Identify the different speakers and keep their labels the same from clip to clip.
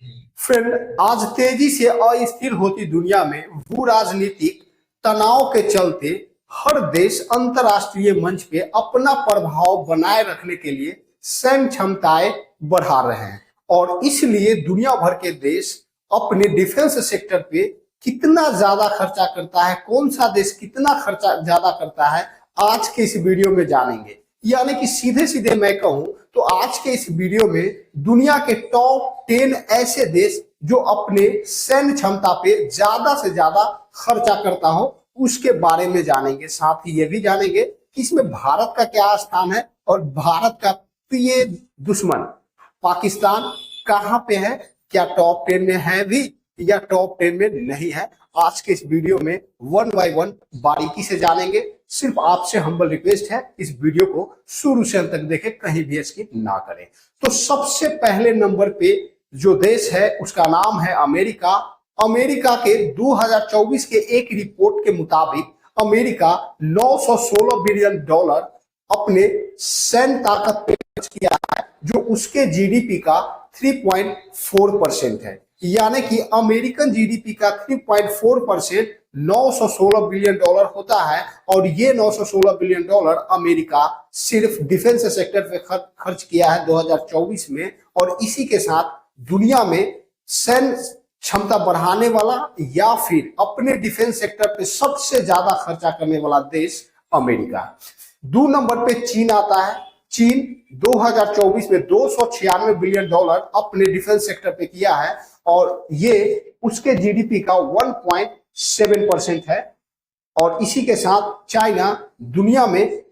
Speaker 1: Friend, आज तेजी से अस्थिर होती दुनिया में भू राजनीतिक तनाव के चलते हर देश अंतर्राष्ट्रीय मंच पे अपना प्रभाव बनाए रखने के लिए सैन्य क्षमताएं बढ़ा रहे हैं। और इसलिए दुनिया भर के देश अपने डिफेंस सेक्टर पे कितना ज्यादा खर्चा करता है, कौन सा देश कितना खर्चा ज्यादा करता है, आज के इस वीडियो में जानेंगे। यानी कि सीधे सीधे मैं कहूं तो आज के इस वीडियो में दुनिया के टॉप 10 ऐसे देश जो अपने सैन्य क्षमता पे ज्यादा से ज्यादा खर्चा करता हो उसके बारे में जानेंगे। साथ ही ये भी जानेंगे कि इसमें भारत का क्या स्थान है और भारत का प्रिय दुश्मन पाकिस्तान कहां पे है, क्या टॉप 10 में है भी या टॉप 10 में नहीं है। आज के इस वीडियो में वन बाय वन बारीकी से जानेंगे। सिर्फ आपसे हम्बल रिक्वेस्ट है, इस वीडियो को शुरू से अंत तक देखें, कहीं भी स्किप ना करें। तो सबसे पहले नंबर पे जो देश है उसका नाम है अमेरिका। अमेरिका के 2024 के एक रिपोर्ट के मुताबिक अमेरिका 916 बिलियन डॉलर अपने सैन्य ताकत पे खर्च किया है, जो उसके जीडीपी का 3.4% है। यानी कि अमेरिकन जीडीपी का 3.4% 916 बिलियन डॉलर होता है। और ये 916 बिलियन डॉलर अमेरिका सिर्फ डिफेंस सेक्टर पे खर्च किया है 2024 में। और इसी के साथ दुनिया में सैन्य क्षमता बढ़ाने वाला या फिर अपने डिफेंस सेक्टर पे सबसे ज्यादा खर्चा करने वाला देश अमेरिका। 2 नंबर पे चीन आता है। चीन 2024 में 296 बिलियन डॉलर अपने डिफेंस सेक्टर पे किया है और ये उसके जीडीपी का 1.7% है। और इसी के साथ चाइना दुनिया में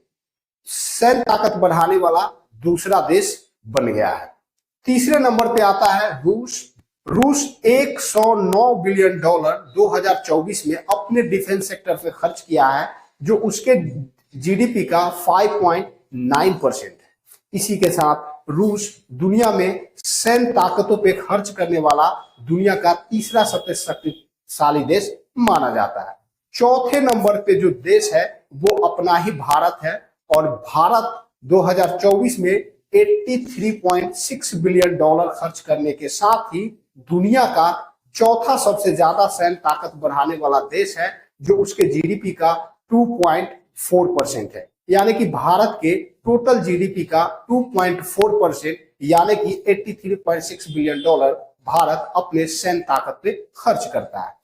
Speaker 1: सैन्य ताकत बढ़ाने वाला दूसरा देश बन गया है। तीसरे नंबर पे आता है रूस। रूस 109 बिलियन डॉलर 2024 में अपने डिफेंस सेक्टर पे खर्च किया है, जो उसके जीडीपी का 5.9% है। इसी के साथ रूस दुनिया में सैन्य ताकतों पे खर्च करने वाला दुनिया का तीसरा सबसे शक्तिशाली देश माना जाता है। चौथे नंबर पे जो देश है वो अपना ही भारत है। और भारत 2024 में 83.6 बिलियन डॉलर खर्च करने के साथ ही दुनिया का चौथा सबसे ज्यादा सैन्य ताकत बढ़ाने वाला देश है, जो उसके जीडीपी का 2.4% है। यानी कि भारत के टोटल जीडीपी का 2.4% यानी कि 83.6 बिलियन डॉलर भारत अपने सैन्य ताकत पे खर्च करता है।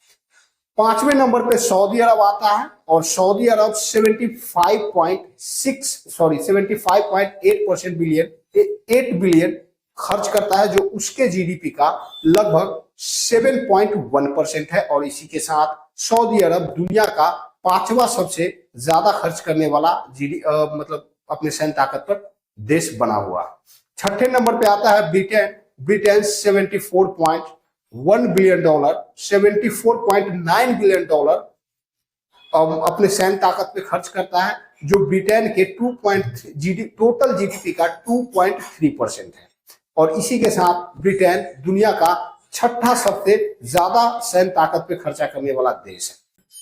Speaker 1: 5वें नंबर पे सऊदी अरब आता है और सऊदी अरब 75.8% बिलियन खर्च करता है, जो उसके जीडीपी का लगभग 7.1% है। और इसी के साथ सऊदी अरब दुनिया का 5वां सबसे ज्यादा खर्च करने वाला मतलब अपने सैन्य ताकत पर देश बना हुआ। 6ठे नंबर पे आता है Britain. Britain 74.1 billion dollar 74.9 billion dollar अपने सैन्य ताकत पे खर्च करता है, जो ब्रिटेन के टोटल जीडीपी का 2.3% है। और इसी के साथ ब्रिटेन दुनिया का 6ठा सबसे ज्यादा सैन्य ताकत पे खर्चा करने वाला देश है।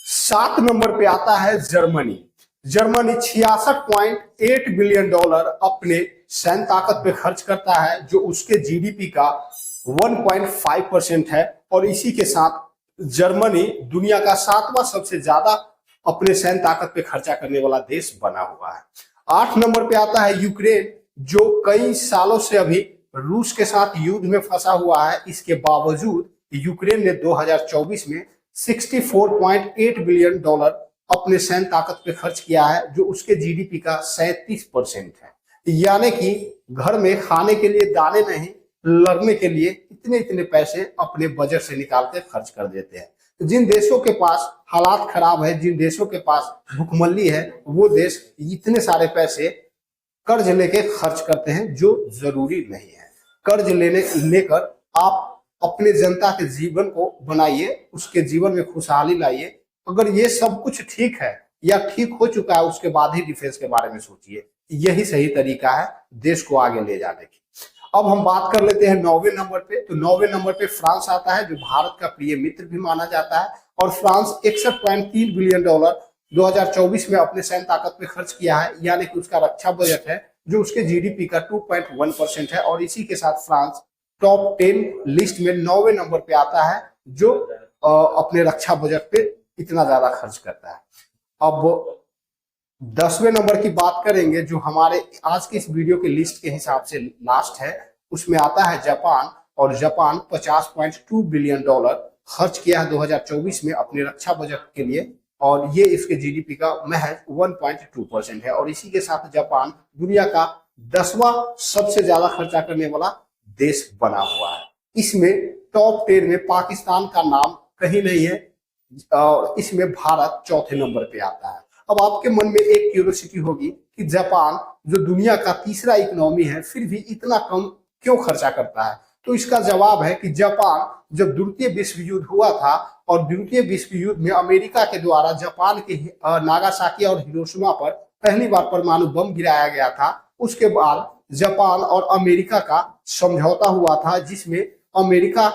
Speaker 1: 7 नंबर पे आता है जर्मनी। जर्मनी 66.8 बिलियन डॉलर अपने सैन्य ताकत पे खर्च करता है, जो उसके जीडीपी का 1.5% है। और इसी के साथ जर्मनी दुनिया का 7वां सबसे ज्यादा अपने सैन्य ताकत पे खर्चा करने वाला देश बना हुआ है। 8 नंबर पे आता है यूक्रेन, जो कई सालों से अभी रूस के साथ युद्ध में फंसा हुआ है। इसके बावजूद यूक्रेन ने 2024 में 64.8 बिलियन डॉलर अपने सैन्य ताकत पे खर्च किया है, जो उसके जीडीपी का 37% है। यानी कि घर में खाने के लिए दाने नहीं, लड़ने के लिए इतने इतने पैसे अपने बजट से निकाल के खर्च कर देते हैं। जिन देशों के पास हालात खराब है, जिन देशों के पास भूखमरी है, वो देश इतने सारे पैसे कर्ज लेके खर्च करते हैं, जो जरूरी नहीं है। कर्ज लेकर आप अपने जनता के जीवन को बनाइए, उसके जीवन में खुशहाली लाइए। अगर ये सब कुछ ठीक है या ठीक हो चुका है, उसके बाद ही डिफेंस के बारे में सोचिए। यही सही तरीका है देश को आगे ले जाने की। अब हम बात कर लेते हैं 9वें नंबर पे। तो 9वें नंबर पे फ्रांस आता है, जो भारत का प्रिय मित्र भी माना जाता है। और फ्रांस 61.3 बिलियन डॉलर 2024 में अपने सैन्य ताकत पे खर्च किया है, यानी कि उसका रक्षा बजट है, जो उसके जीडीपी का 2.1% है। और इसी के साथ फ्रांस टॉप 10 लिस्ट में 9वें नंबर पे आता है, जो अपने रक्षा बजट पे इतना ज्यादा खर्च करता है। अब 10वें नंबर की बात करेंगे, जो हमारे आज की इस वीडियो के लिस्ट के हिसाब से लास्ट है, उसमें आता है जापान। और जापान 50.2 बिलियन डॉलर खर्च किया है 2024 में अपने रक्षा बजट के लिए, और ये इसके जीडीपी का महज 1.2% है। और इसी के साथ जापान दुनिया का 10वां सबसे ज्यादा खर्चा करने वाला देश बना हुआ है। इसमें टॉप 10 में पाकिस्तान का नाम कहीं नहीं है, और इसमें भारत चौथे नंबर पे आता है। अब आपके मन में एक क्यूरियोसिटी होगी कि जापान जो दुनिया का तीसरा इकोनॉमी है, फिर भी इतना कम क्यों खर्चा करता है? तो इसका जवाब है कि जापान जब द्वितीय विश्व युद्ध हुआ था, और द्वितीय विश्व युद्ध में अमेरिका के द्वारा जापान के नागासाकी और हिरोशिमा पर पहली बार परमाणु बम गिराया गया था, उसके बाद जापान और अमेरिका का समझौता हुआ था, जिसमें अमेरिका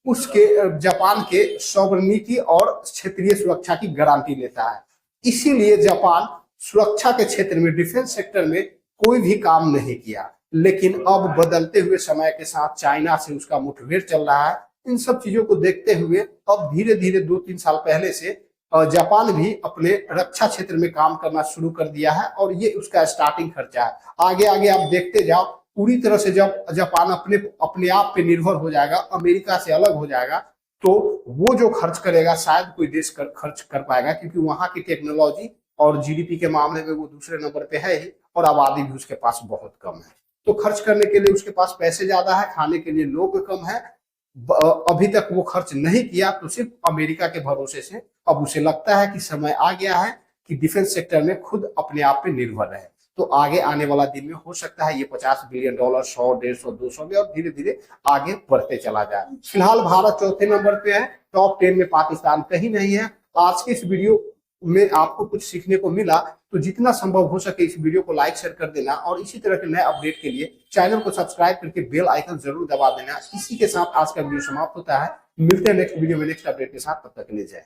Speaker 1: उसके जापान के सॉवरेनिटी और क्षेत्रीय सुरक्षा की गारंटी लेता है। इसीलिए जापान सुरक्षा के क्षेत्र में, डिफेंस सेक्टर में कोई भी काम नहीं किया। लेकिन अब बदलते हुए समय के साथ चाइना से उसका मुठभेड़ चल रहा है। इन सब चीजों को देखते हुए अब धीरे धीरे 2-3 साल पहले से जापान भी अपने रक्षा क्षेत्र में काम करना शुरू कर दिया है, और ये उसका स्टार्टिंग खर्चा है। आगे आगे आप देखते जाओ, पूरी तरह से जब जापान अपने आप पे निर्भर हो जाएगा, अमेरिका से अलग हो जाएगा, तो वो जो खर्च करेगा शायद कोई देश खर्च कर पाएगा, क्योंकि वहां की टेक्नोलॉजी और जीडीपी के मामले में वो दूसरे नंबर पे है ही, और आबादी भी उसके पास बहुत कम है। तो खर्च करने के लिए उसके पास पैसे ज्यादा है, खाने के लिए लोग कम है। अभी तक वो खर्च नहीं किया, तो सिर्फ अमेरिका के भरोसे से अब उसे लगता है कि समय आ गया है कि डिफेंस सेक्टर में खुद अपने आप पे निर्भर रहे। तो आगे आने वाला दिन में हो सकता है ये 50 बिलियन डॉलर 100, 150, 200 में, और धीरे धीरे आगे बढ़ते चला जाए। फिलहाल भारत चौथे नंबर पे है, टॉप 10 में पाकिस्तान कहीं नहीं है। आज की इस वीडियो में आपको कुछ सीखने को मिला, तो जितना संभव हो सके इस वीडियो को लाइक शेयर कर देना, और इसी तरह के नए अपडेट के लिए चैनल को सब्सक्राइब करके बेल आइकन जरूर दबा देना। इसी के साथ आज का वीडियो समाप्त होता है। मिलते हैं नेक्स्ट वीडियो में नेक्स्ट अपडेट के साथ, तब तक के लिए जय।